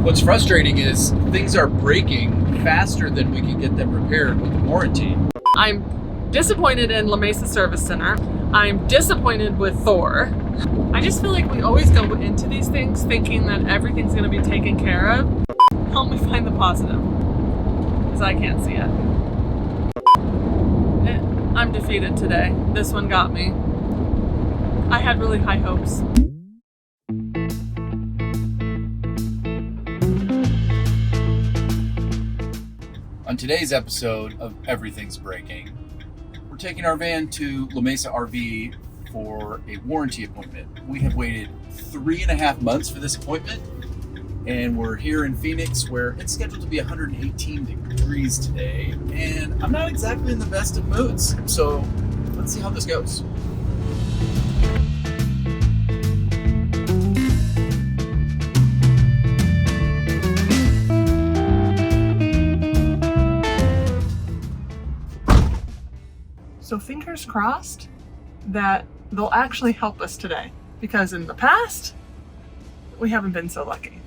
What's frustrating is things are breaking faster than we can get them repaired with the warranty. I'm disappointed in La Mesa Service Center. I'm disappointed with Thor. I just feel like we always go into these things thinking that everything's going to be taken care of. Help me find the positive, because I can't see it. I'm defeated today. This one got me. I had really high hopes. On today's episode of Everything's Breaking, we're taking our van to La Mesa RV for a warranty appointment. We have waited 3.5 months for this appointment, and we're here in Phoenix where it's scheduled to be 118 degrees today, and I'm not exactly in the best of moods, so let's see how this goes. So fingers crossed that they'll actually help us today, because in the past, we haven't been so lucky.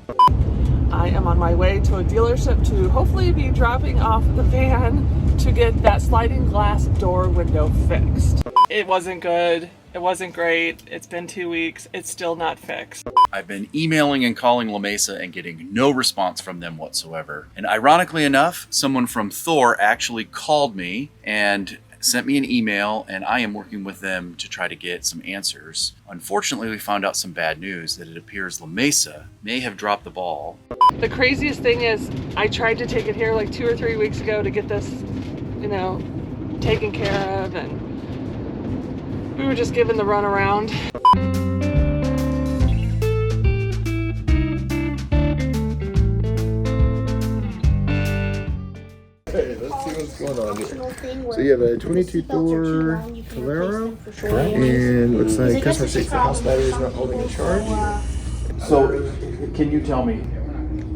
I am on my way to a dealership to hopefully be dropping off the van to get that sliding glass door window fixed. It wasn't good. It wasn't great. It's been 2 weeks. It's still not fixed. I've been emailing and calling La Mesa and getting no response from them whatsoever. And ironically enough, someone from Thor actually called me and sent me an email, and I am working with them to try to get some answers. Unfortunately, we found out some bad news that it appears La Mesa may have dropped the ball. The craziest thing is I tried to take it here like 2 or 3 weeks ago to get this, taken care of, and we were just given the runaround. Hey, let's see what's going on here. So you have a 22 Thor Calero, and looks like customer states the house battery is not holding a charge. So, can you tell me,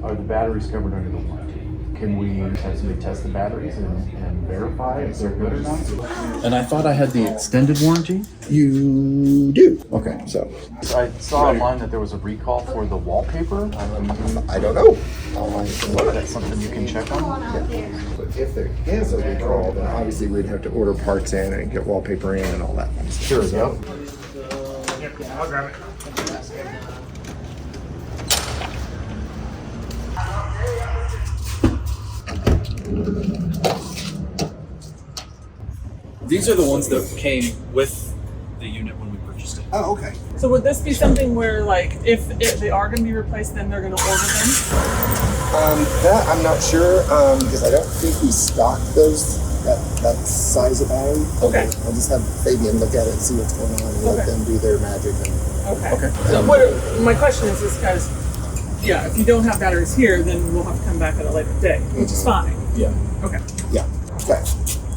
are the batteries covered under the warranty? Can we have somebody test the batteries and verify if they're good or not? And I thought I had the extended warranty? You do. Okay, so I saw online that there was a recall for the wallpaper. I don't know. That's something you can check on? Yeah. But if there is a recall, then obviously we'd have to order parts in and get wallpaper in and all that. Sure, yep. I'll grab it. These are the ones that came with the unit when we purchased it. Oh, okay. So would this be something where, like, if they are going to be replaced, then they're going to order them? That I'm not sure, because I don't think we stock that size of battery. Okay. I'll just have Fabian look at it and see what's going on and let them do their magic. Okay. So my question is because, if you don't have batteries here, then we'll have to come back at a later day, which is fine. Yeah. Okay.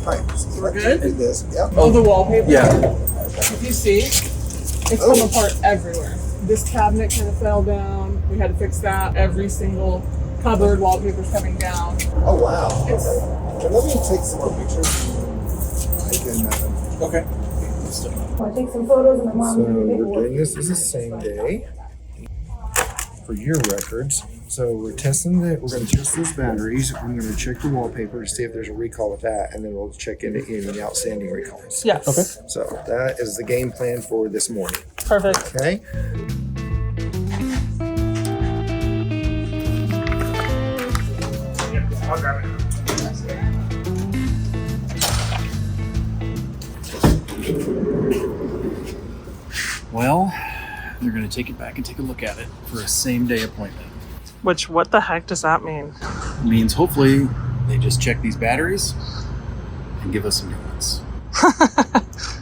All right. So We're good? Do this. Yep. Oh, the wallpaper? Yeah. If you see, it's come apart everywhere. This cabinet kind of fell down. We had to fix that. Every single cupboard wallpaper's coming down. Oh, wow. Okay. Let me take some more pictures. I can. Okay. I'll take some photos and my mom So can we're paperwork. doing this the same day for your records. So we're testing that. We're going to test those batteries. I'm going to check the wallpaper to see if there's a recall with that, and then we'll check into any outstanding recalls. Yes. Okay. So that is the game plan for this morning. Perfect. Okay. I'll grab it. Well, they're going to take it back and take a look at it for a same-day appointment. Which, what the heck does that mean? It means hopefully they just check these batteries and give us some new ones.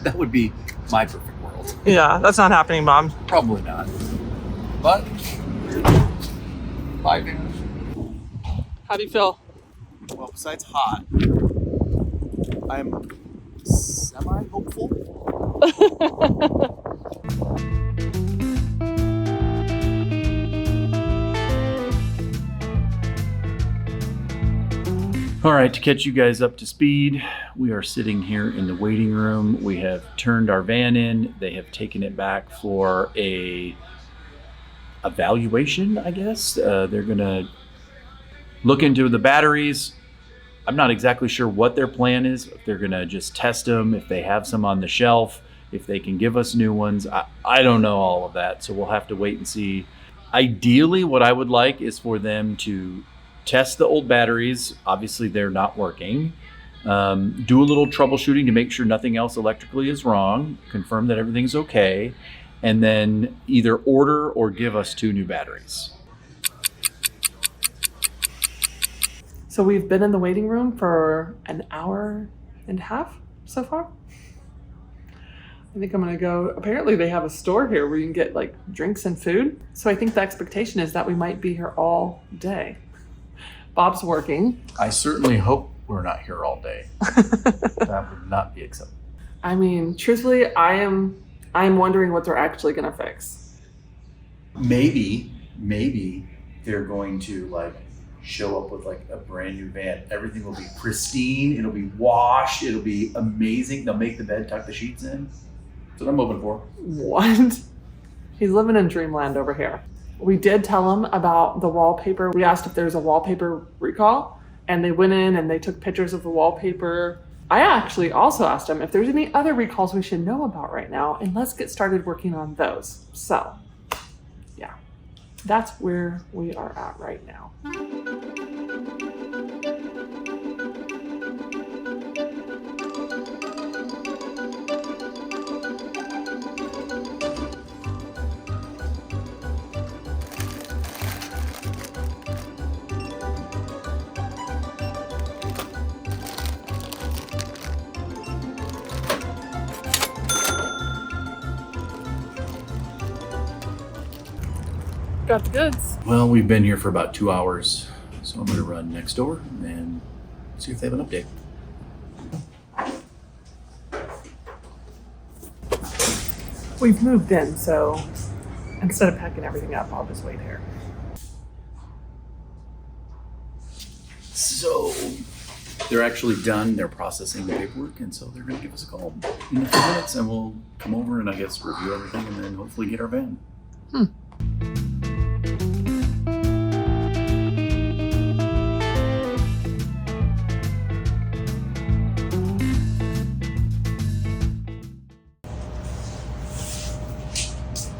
That would be my perfect world. Yeah, that's not happening, Bob. Probably not. But, bye, man. How do you feel? Well, besides hot, I'm semi-hopeful. All right, to catch you guys up to speed, we are sitting here in the waiting room. We have turned our van in. They have taken it back for a evaluation, I guess. They're gonna look into the batteries. I'm not exactly sure what their plan is. If they're gonna just test them, if they have some on the shelf, if they can give us new ones. I don't know all of that, so we'll have to wait and see. Ideally, what I would like is for them to test the old batteries. Obviously, they're not working. Do a little troubleshooting to make sure nothing else electrically is wrong, confirm that everything's okay, and then either order or give us 2 new batteries. So we've been in the waiting room for an hour and a half so far. I think I'm gonna go. Apparently they have a store here where you can get like drinks and food. So I think the expectation is that we might be here all day. Bob's working. I certainly hope we're not here all day. That would not be acceptable. I mean, truthfully, I am wondering what they're actually gonna fix. Maybe they're going to like show up with like a brand new van. Everything will be pristine. It'll be washed. It'll be amazing. They'll make the bed, tuck the sheets in. That's what I'm hoping for. What? He's living in dreamland over here. We did tell him about the wallpaper. We asked if there's a wallpaper recall, and they went in and they took pictures of the wallpaper. I actually also asked him if there's any other recalls we should know about right now, and let's get started working on those. So, yeah, that's where we are at right now. Got the goods. Well, we've been here for about 2 hours, so I'm gonna run next door and see if they have an update. We've moved in, so instead of packing everything up, I'll just wait here. So they're actually done. They're processing the paperwork, and so they're gonna give us a call in a few minutes, and we'll come over and I guess review everything, and then hopefully get our van.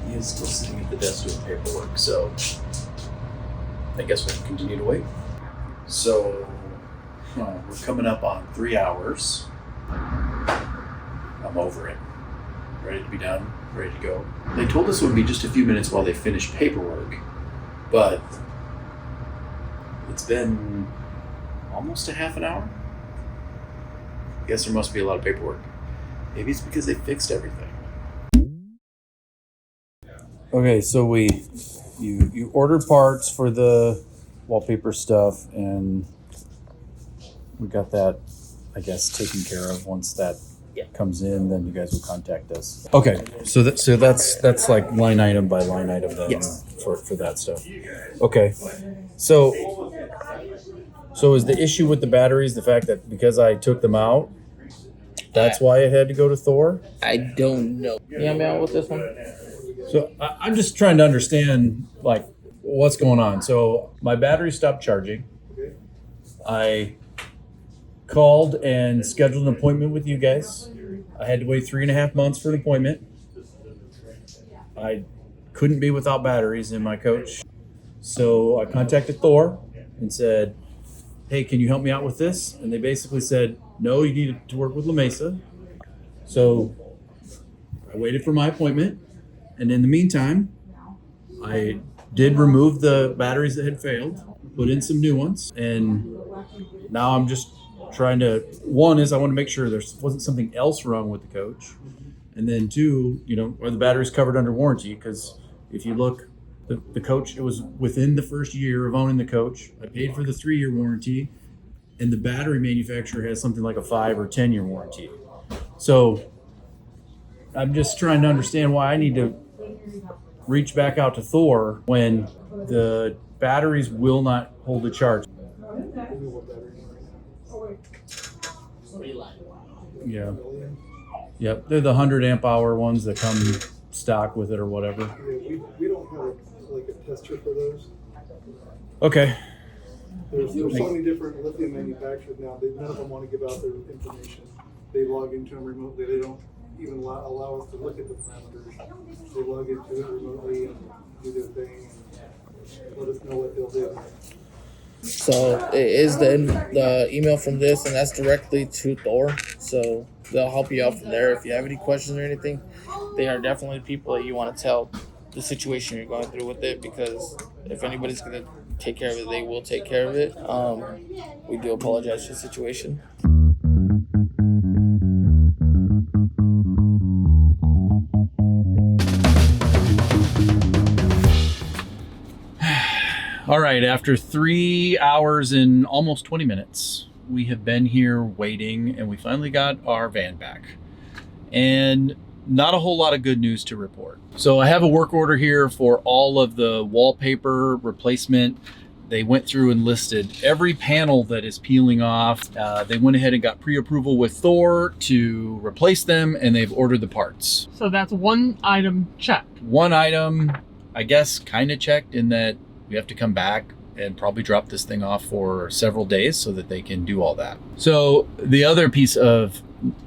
He is still sitting at the desk doing paperwork, so I guess we'll continue to wait. So we're coming up on 3 hours. I'm over it. Ready to be done, ready to go. They told us it would be just a few minutes while they finished paperwork, but it's been almost a half an hour. I guess there must be a lot of paperwork. Maybe it's because they fixed everything. Okay, so you ordered parts for the wallpaper stuff, and we got that, I guess, taken care of. Once that comes in, then you guys will contact us. Okay, so that's like line item by line item then. Yes. For that stuff. Okay, so is the issue with the batteries the fact that because I took them out, that's why it had to go to Thor? I don't know. Yeah, I'm out with this one. So I'm just trying to understand like what's going on. So my battery stopped charging. I called and scheduled an appointment with you guys. I had to wait 3.5 months for an appointment. I couldn't be without batteries in my coach. So I contacted Thor and said, hey, can you help me out with this? And they basically said, no, you need to work with La Mesa. So I waited for my appointment. And in the meantime, I did remove the batteries that had failed, put in some new ones, and now I'm just trying to, one is I want to make sure there wasn't something else wrong with the coach. And then two, are the batteries covered under warranty? Because if you look, the coach, it was within the first year of owning the coach. I paid for the 3-year warranty, and the battery manufacturer has something like a 5 or 10-year warranty. So I'm just trying to understand why I need to reach back out to Thor when the batteries will not hold a charge. Yeah. Yep. They're the 100 amp hour ones that come stock with it or whatever. We don't have like a tester for those. Okay. There's so many different lithium manufacturers now. None of them want to give out their information. They log into them remotely. They don't even allow us to look at the parameters. They log into it remotely and do their thing and let us know what they'll do. So it is the email from this, and that's directly to Thor. So they'll help you out from there. If you have any questions or anything, they are definitely people that you want to tell the situation you're going through with it, because if anybody's going to take care of it, they will take care of it. We do apologize for the situation. All right, after 3 hours and almost 20 minutes, we have been here waiting, and we finally got our van back. And not a whole lot of good news to report. So I have a work order here for all of the wallpaper replacement. They went through and listed every panel that is peeling off. They went ahead and got pre-approval with Thor to replace them, and they've ordered the parts. So that's one item checked. One item, I guess, kind of checked in that we have to come back and probably drop this thing off for several days so that they can do all that. So the other piece of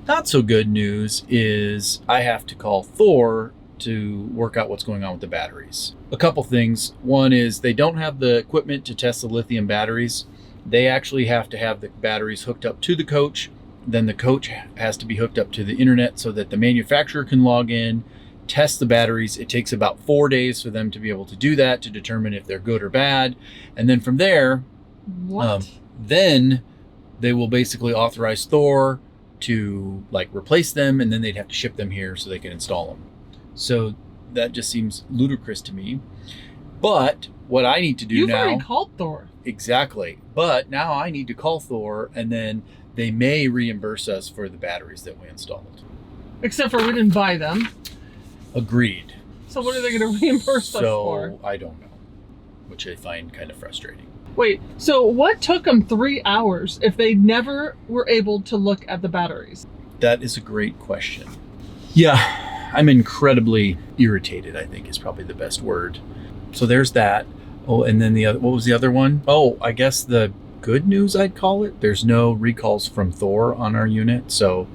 not so good news is I have to call Thor to work out what's going on with the batteries. A couple things. One is they don't have the equipment to test the lithium batteries. They actually have to have the batteries hooked up to the coach. Then the coach has to be hooked up to the internet so that the manufacturer can log in, test the batteries. It takes about 4 days for them to be able to do that, to determine if they're good or bad. And then from there, then they will basically authorize Thor to like replace them, and then they'd have to ship them here so they can install them. So that just seems ludicrous to me. But what I need to do You've now... already called Thor. Exactly. But now I need to call Thor, and then they may reimburse us for the batteries that we installed. Except for we didn't buy them. Agreed. So what are they going to reimburse us for? So I don't know, which I find kind of frustrating. Wait, so what took them 3 hours if they never were able to look at the batteries? That is a great question. Yeah, I'm incredibly irritated, I think is probably the best word. So there's that. Oh, and then the other, what was the other one? Oh, I guess the good news, I'd call it. There's no recalls from Thor on our unit, so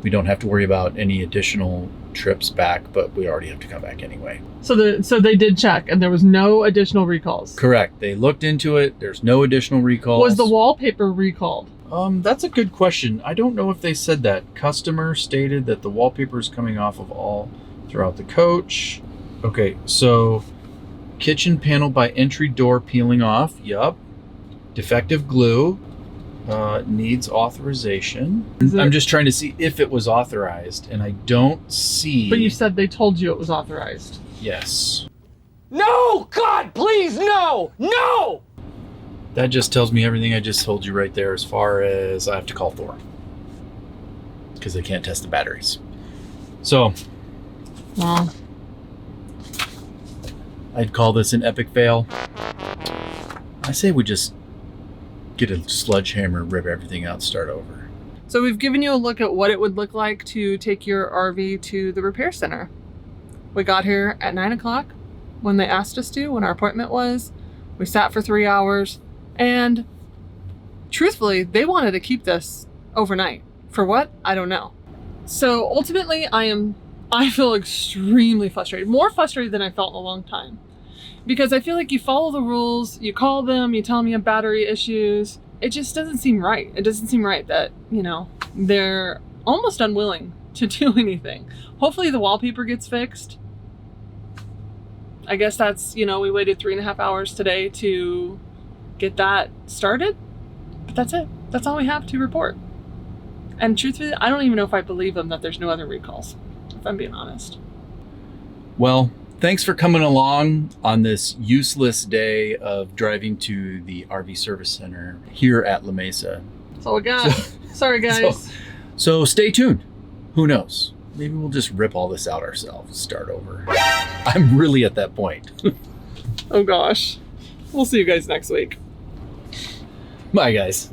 we don't have to worry about any additional trips back, but we already have to come back anyway. So they did check, and there was no additional recalls. Correct. They looked into it. There's no additional recalls. Was the wallpaper recalled? That's a good question. I don't know if they said that. Customer stated that the wallpaper is coming off of all throughout the coach. Okay, so kitchen panel by entry door peeling off. Yup. Defective glue. Needs authorization. I'm just trying to see if it was authorized, and I don't see. But you said they told you it was authorized. Yes. No! God, please, no! No! That just tells me everything I just told you right there as far as I have to call Thor. Because they can't test the batteries. So. Well. I'd call this an epic fail. I say we just get a sledgehammer, rip everything out, start over. So we've given you a look at what it would look like to take your RV to the repair center. We got here at 9 o'clock when they asked us to, when our appointment was. We sat for 3 hours, and truthfully, they wanted to keep this overnight. For what? I don't know. So ultimately, I feel extremely frustrated. More frustrated than I felt in a long time. Because I feel like you follow the rules, you call them, you tell them you have battery issues. It just doesn't seem right. It doesn't seem right that, they're almost unwilling to do anything. Hopefully the wallpaper gets fixed. I guess that's, we waited 3.5 hours today to get that started. But that's it. That's all we have to report. And truthfully, I don't even know if I believe them that there's no other recalls, if I'm being honest. Well, thanks for coming along on this useless day of driving to the RV service center here at La Mesa. That's all we got. Sorry, guys. So stay tuned. Who knows? Maybe we'll just rip all this out ourselves, start over. I'm really at that point. Oh gosh. We'll see you guys next week. Bye, guys.